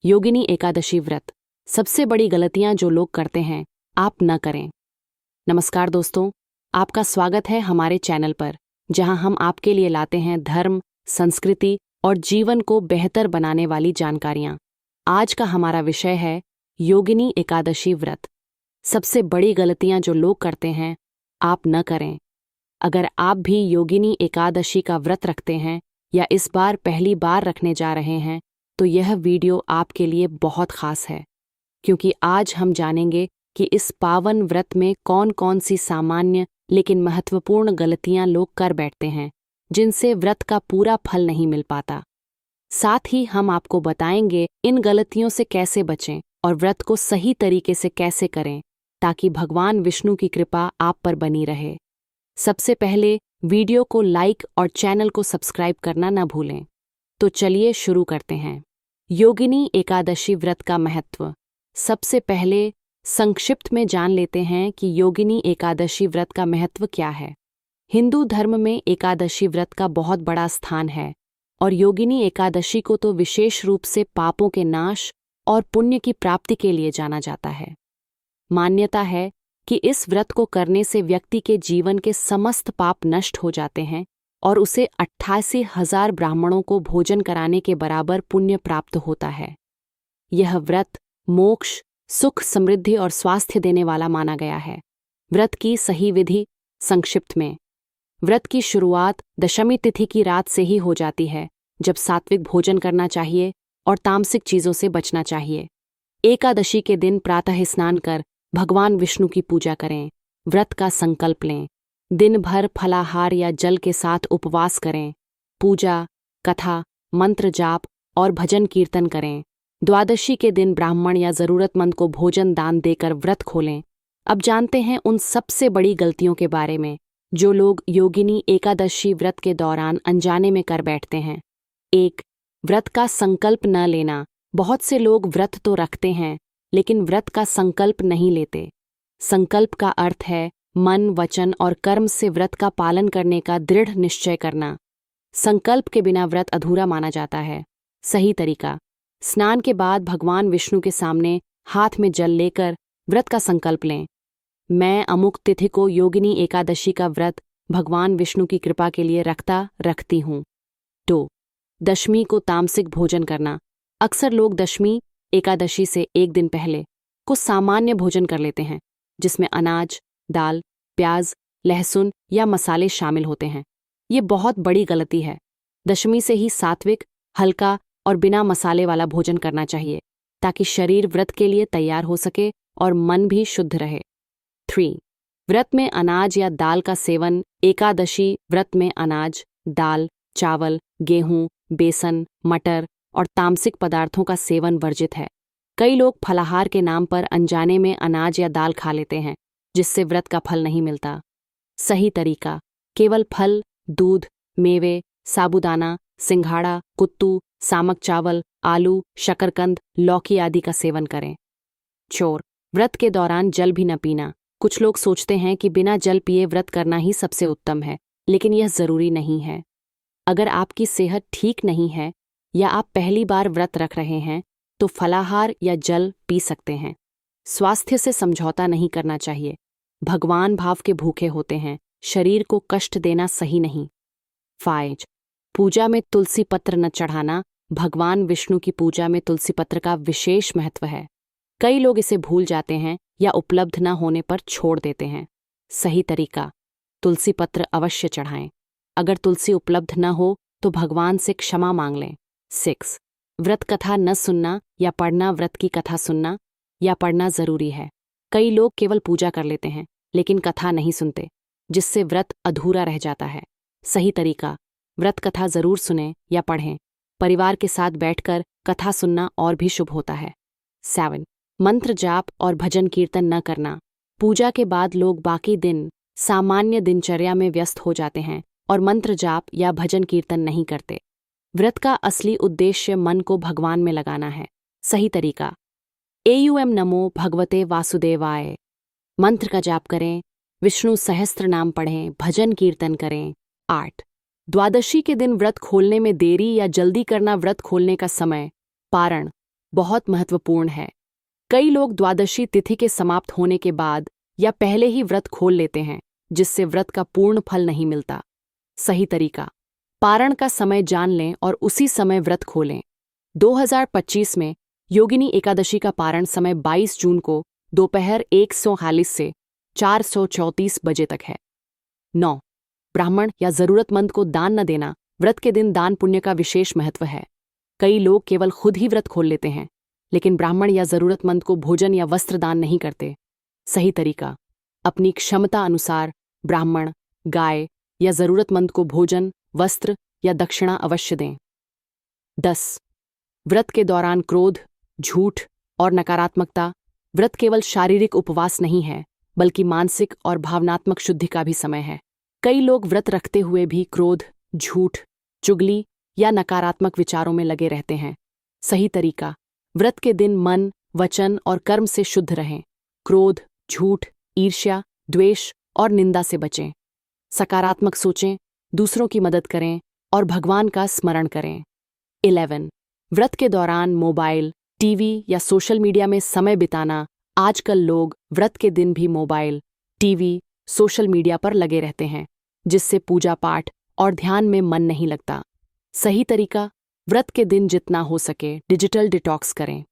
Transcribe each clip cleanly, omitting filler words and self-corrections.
योगिनी एकादशी व्रत। सबसे बड़ी गलतियां जो लोग करते हैं, आप न करें। नमस्कार दोस्तों, आपका स्वागत है हमारे चैनल पर, जहां हम आपके लिए लाते हैं धर्म, संस्कृति और जीवन को बेहतर बनाने वाली जानकारियां। आज का हमारा विषय है योगिनी एकादशी व्रत। सबसे बड़ी गलतियां जो लोग करते हैं, आप न करें। अगर आप भी योगिनी एकादशी का व्रत रखते हैं या इस बार पहली बार रखने जा रहे हैं, तो यह वीडियो आपके लिए बहुत खास है, क्योंकि आज हम जानेंगे कि इस पावन व्रत में कौन कौन सी सामान्य लेकिन महत्वपूर्ण गलतियां लोग कर बैठते हैं, जिनसे व्रत का पूरा फल नहीं मिल पाता। साथ ही हम आपको बताएंगे इन गलतियों से कैसे बचें और व्रत को सही तरीके से कैसे करें, ताकि भगवान विष्णु की कृपा आप पर बनी रहे। सबसे पहले वीडियो को लाइक और चैनल को सब्सक्राइब करना न भूलें। तो चलिए शुरू करते हैं। योगिनी एकादशी व्रत का महत्व। सबसे पहले संक्षिप्त में जान लेते हैं कि योगिनी एकादशी व्रत का महत्व क्या है। हिंदू धर्म में एकादशी व्रत का बहुत बड़ा स्थान है और योगिनी एकादशी को तो विशेष रूप से पापों के नाश और पुण्य की प्राप्ति के लिए जाना जाता है। मान्यता है कि इस व्रत को करने से व्यक्ति के जीवन के समस्त पाप नष्ट हो जाते हैं और उसे 88,000 ब्राह्मणों को भोजन कराने के बराबर पुण्य प्राप्त होता है। यह व्रत मोक्ष, सुख, समृद्धि और स्वास्थ्य देने वाला माना गया है। व्रत की सही विधि। संक्षिप्त में, व्रत की शुरुआत दशमी तिथि की रात से ही हो जाती है, जब सात्विक भोजन करना चाहिए और तामसिक चीजों से बचना चाहिए। एकादशी के दिन प्रातः स्नान कर भगवान विष्णु की पूजा करें। व्रत का संकल्प लें। दिन भर फलाहार या जल के साथ उपवास करें। पूजा, कथा, मंत्र जाप और भजन कीर्तन करें। द्वादशी के दिन ब्राह्मण या जरूरतमंद को भोजन दान देकर व्रत खोलें। अब जानते हैं उन सबसे बड़ी गलतियों के बारे में जो लोग योगिनी एकादशी व्रत के दौरान अनजाने में कर बैठते हैं। 1. व्रत का संकल्प न लेना। बहुत से लोग व्रत तो रखते हैं, लेकिन व्रत का संकल्प नहीं लेते। संकल्प का अर्थ है मन, वचन और कर्म से व्रत का पालन करने का दृढ़ निश्चय करना। संकल्प के बिना व्रत अधूरा माना जाता है। सही तरीका। स्नान के बाद भगवान विष्णु के सामने हाथ में जल लेकर व्रत का संकल्प लें। मैं अमुक तिथि को योगिनी एकादशी का व्रत भगवान विष्णु की कृपा के लिए रखती हूँ। 2. दशमी को तामसिक भोजन करना। अक्सर लोग दशमी एकादशी से एक दिन पहले को सामान्य भोजन कर लेते हैं, जिसमें अनाज, दाल, प्याज, लहसुन या मसाले शामिल होते हैं। ये बहुत बड़ी गलती है। दशमी से ही सात्विक, हल्का और बिना मसाले वाला भोजन करना चाहिए, ताकि शरीर व्रत के लिए तैयार हो सके और मन भी शुद्ध रहे। 3. व्रत में अनाज या दाल का सेवन। एकादशी व्रत में अनाज, दाल, चावल, गेहूं, बेसन, मटर और तामसिक पदार्थों का सेवन वर्जित है। कई लोग फलाहार के नाम पर अनजाने में अनाज या दाल खा लेते हैं, जिससे व्रत का फल नहीं मिलता। सही तरीका। केवल फल, दूध, मेवे, साबूदाना, सिंघाड़ा, कुत्तू, सामक चावल, आलू, शकरकंद, लौकी आदि का सेवन करें। 4. व्रत के दौरान जल भी न पीना। कुछ लोग सोचते हैं कि बिना जल पिए व्रत करना ही सबसे उत्तम है, लेकिन यह जरूरी नहीं है। अगर आपकी सेहत ठीक नहीं है या आप पहली बार व्रत रख रहे हैं, तो फलाहार या जल पी सकते हैं। स्वास्थ्य से समझौता नहीं करना चाहिए। भगवान भाव के भूखे होते हैं, शरीर को कष्ट देना सही नहीं। 5. पूजा में तुलसी पत्र न चढ़ाना। भगवान विष्णु की पूजा में तुलसी पत्र का विशेष महत्व है। कई लोग इसे भूल जाते हैं या उपलब्ध न होने पर छोड़ देते हैं। सही तरीका। तुलसी पत्र अवश्य चढ़ाएं। अगर तुलसी उपलब्ध न हो तो भगवान से क्षमा मांग लें। 6. व्रत कथा न सुनना या पढ़ना। व्रत की कथा सुनना या पढ़ना जरूरी है। कई लोग केवल पूजा कर लेते हैं, लेकिन कथा नहीं सुनते, जिससे व्रत अधूरा रह जाता है। सही तरीका। व्रत कथा जरूर सुनें या पढ़ें। परिवार के साथ बैठकर कथा सुनना और भी शुभ होता है। 7. मंत्र जाप और भजन कीर्तन न करना। पूजा के बाद लोग बाकी दिन सामान्य दिनचर्या में व्यस्त हो जाते हैं और मंत्र जाप या भजन कीर्तन नहीं करते। व्रत का असली उद्देश्य मन को भगवान में लगाना है। सही तरीका। एयूएम नमो भगवते वासुदेवाय मंत्र का जाप करें, विष्णु सहस्त्र नाम पढ़ें, भजन कीर्तन करें। 8. द्वादशी के दिन व्रत खोलने में देरी या जल्दी करना। व्रत खोलने का समय, पारण, बहुत महत्वपूर्ण है। कई लोग द्वादशी तिथि के समाप्त होने के बाद या पहले ही व्रत खोल लेते हैं, जिससे व्रत का पूर्ण फल नहीं मिलता। सही तरीका, पारण का समय जान लें और उसी समय व्रत खोलें। 2025 में योगिनी एकादशी का पारण समय 22 जून को दोपहर 1:40 से 4:34 बजे तक है। 9. ब्राह्मण या जरूरतमंद को दान न देना। व्रत के दिन दान पुण्य का विशेष महत्व है। कई लोग केवल खुद ही व्रत खोल लेते हैं, लेकिन ब्राह्मण या जरूरतमंद को भोजन या वस्त्र दान नहीं करते। सही तरीका, अपनी क्षमता अनुसार ब्राह्मण, गाय या जरूरतमंद को भोजन, वस्त्र या दक्षिणा अवश्य दें। 10. व्रत के दौरान क्रोध, झूठ और नकारात्मकता। व्रत केवल शारीरिक उपवास नहीं है, बल्कि मानसिक और भावनात्मक शुद्धि का भी समय है। कई लोग व्रत रखते हुए भी क्रोध, झूठ, चुगली या नकारात्मक विचारों में लगे रहते हैं। सही तरीका, व्रत के दिन मन, वचन और कर्म से शुद्ध रहें। क्रोध, झूठ, ईर्ष्या, द्वेष और निंदा से बचें। सकारात्मक सोचें, दूसरों की मदद करें और भगवान का स्मरण करें। 11. व्रत के दौरान मोबाइल, टीवी या सोशल मीडिया में समय बिताना। आजकल लोग व्रत के दिन भी मोबाइल, टीवी, सोशल मीडिया पर लगे रहते हैं, जिससे पूजा पाठ और ध्यान में मन नहीं लगता। सही तरीका, व्रत के दिन जितना हो सके डिजिटल डिटॉक्स करें।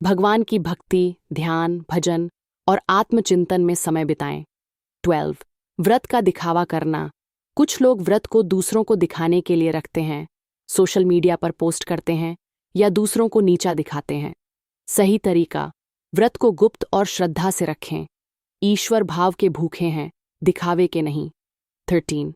भगवान की भक्ति, ध्यान, भजन और आत्मचिंतन में समय बिताएं। 12. व्रत का दिखावा करना। कुछ लोग व्रत को दूसरों को दिखाने के लिए रखते हैं, सोशल मीडिया पर पोस्ट करते हैं या दूसरों को नीचा दिखाते हैं। सही तरीका, व्रत को गुप्त और श्रद्धा से रखें। ईश्वर भाव के भूखे हैं, दिखावे के नहीं। 13.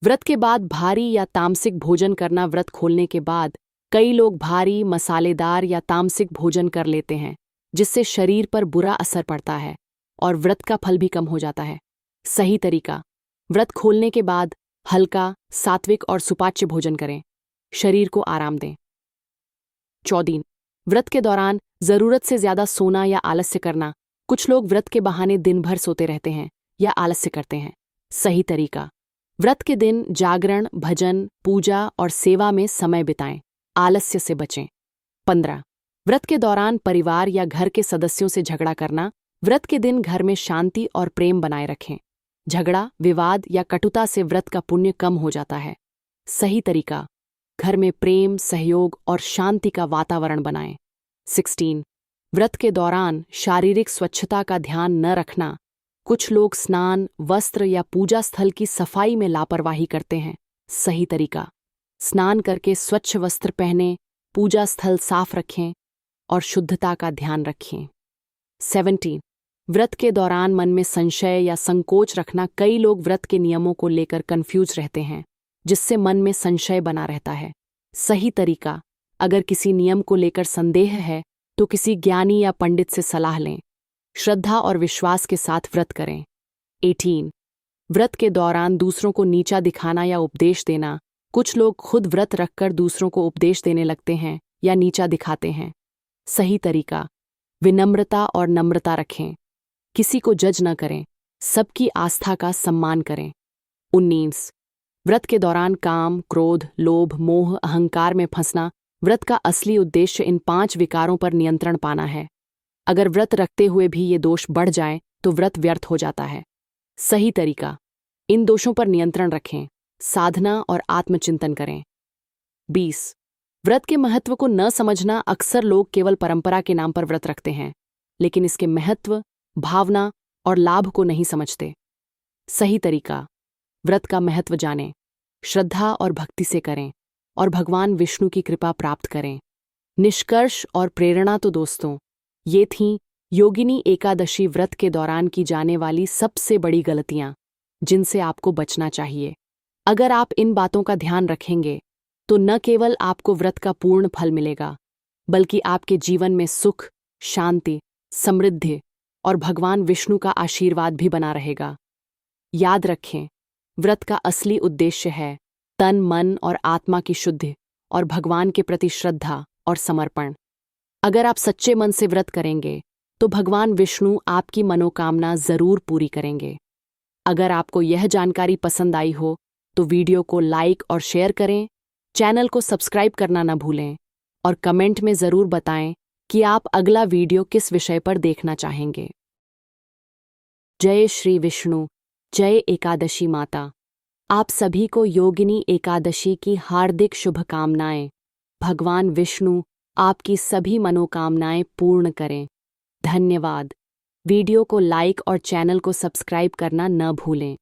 व्रत के बाद भारी या तामसिक भोजन करना। व्रत खोलने के बाद कई लोग भारी, मसालेदार या तामसिक भोजन कर लेते हैं, जिससे शरीर पर बुरा असर पड़ता है और व्रत का फल भी कम हो जाता है। सही तरीका, व्रत खोलने के बाद हल्का, सात्विक और सुपाच्य भोजन करें। शरीर को आराम दें। 14. व्रत के दौरान जरूरत से ज्यादा सोना या आलस्य करना। कुछ लोग व्रत के बहाने दिन भर सोते रहते हैं या आलस्य करते हैं। सही तरीका, व्रत के दिन जागरण, भजन, पूजा और सेवा में समय बिताएं। आलस्य से बचें। 15. व्रत के दौरान परिवार या घर के सदस्यों से झगड़ा करना। व्रत के दिन घर में शांति और प्रेम बनाए रखें। झगड़ा, विवाद या कटुता से व्रत का पुण्य कम हो जाता है। सही तरीका, घर में प्रेम, सहयोग और शांति का वातावरण बनाएं। 16. व्रत के दौरान शारीरिक स्वच्छता का ध्यान न रखना। कुछ लोग स्नान, वस्त्र या पूजा स्थल की सफाई में लापरवाही करते हैं। सही तरीका, स्नान करके स्वच्छ वस्त्र पहनें, पूजा स्थल साफ रखें और शुद्धता का ध्यान रखें। 17. व्रत के दौरान मन में संशय या संकोच रखना। कई लोग व्रत के नियमों को लेकर कंफ्यूज रहते हैं, जिससे मन में संशय बना रहता है। सही तरीका, अगर किसी नियम को लेकर संदेह है तो किसी ज्ञानी या पंडित से सलाह लें। श्रद्धा और विश्वास के साथ व्रत करें। 18. व्रत के दौरान दूसरों को नीचा दिखाना या उपदेश देना। कुछ लोग खुद व्रत रखकर दूसरों को उपदेश देने लगते हैं या नीचा दिखाते हैं। सही तरीका, विनम्रता और नम्रता रखें। किसी को जज न करें, सबकी आस्था का सम्मान करें। 19. व्रत के दौरान काम, क्रोध, लोभ, मोह, अहंकार में फंसना। व्रत का असली उद्देश्य इन 5 विकारों पर नियंत्रण पाना है। अगर व्रत रखते हुए भी ये दोष बढ़ जाए तो व्रत व्यर्थ हो जाता है। सही तरीका, इन दोषों पर नियंत्रण रखें, साधना और आत्मचिंतन करें। 20. व्रत के महत्व को न समझना। अक्सर लोग केवल परंपरा के नाम पर व्रत रखते हैं, लेकिन इसके महत्व, भावना और लाभ को नहीं समझते। सही तरीका, व्रत का महत्व जानें, श्रद्धा और भक्ति से करें और भगवान विष्णु की कृपा प्राप्त करें। निष्कर्ष और प्रेरणा तो दोस्तों, ये थीं योगिनी एकादशी व्रत के दौरान की जाने वाली सबसे बड़ी गलतियां, जिनसे आपको बचना चाहिए। अगर आप इन बातों का ध्यान रखेंगे तो न केवल आपको व्रत का पूर्ण फल मिलेगा, बल्कि आपके जीवन में सुख, शांति, समृद्धि और भगवान विष्णु का आशीर्वाद भी बना रहेगा। याद रखें, व्रत का असली उद्देश्य है तन, मन और आत्मा की शुद्धि और भगवान के प्रति श्रद्धा और समर्पण। अगर आप सच्चे मन से व्रत करेंगे तो भगवान विष्णु आपकी मनोकामना जरूर पूरी करेंगे। अगर आपको यह जानकारी पसंद आई हो तो वीडियो को लाइक और शेयर करें, चैनल को सब्सक्राइब करना न भूलें और कमेंट में ज़रूर बताएं कि आप अगला वीडियो किस विषय पर देखना चाहेंगे। जय श्री विष्णु, जय एकादशी माता। आप सभी को योगिनी एकादशी की हार्दिक शुभकामनाएं। भगवान विष्णु आपकी सभी मनोकामनाएं पूर्ण करें। धन्यवाद। वीडियो को लाइक और चैनल को सब्सक्राइब करना न भूलें।